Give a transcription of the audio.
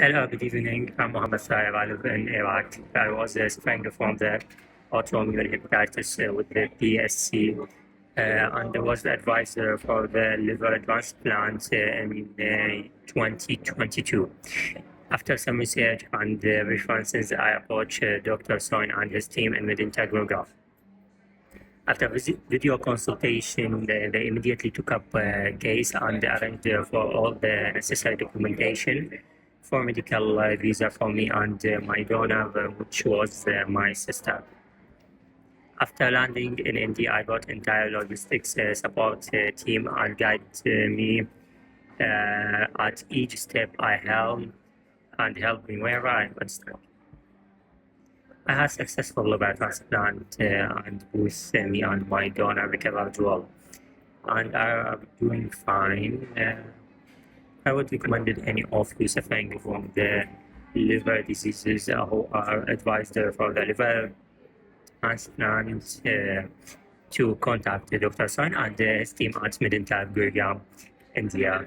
Hello, good evening. I'm Mohammed Salut. I live in Iraq. I was suffering from the autoimmune hepatitis with the PSC, and I was the advisor for the liver transplant in 2022. After some research and references, I approached Dr. Soin and his team in Medanta, Gurgaon. After video consultation, they immediately took up a case and arranged for all the necessary documentation for medical visa for me and my donor, which was my sister. After landing in India, I got entire logistics support team and guided me at each step I held and helped me wherever I got stuck. I had successful liver transplant and both me and my donor recovered well, and are doing fine. I would recommend any of you suffering from the liver diseases who are advised for the liver transplant to contact Dr. Soin and his team at Medanta, Gurgaon, India.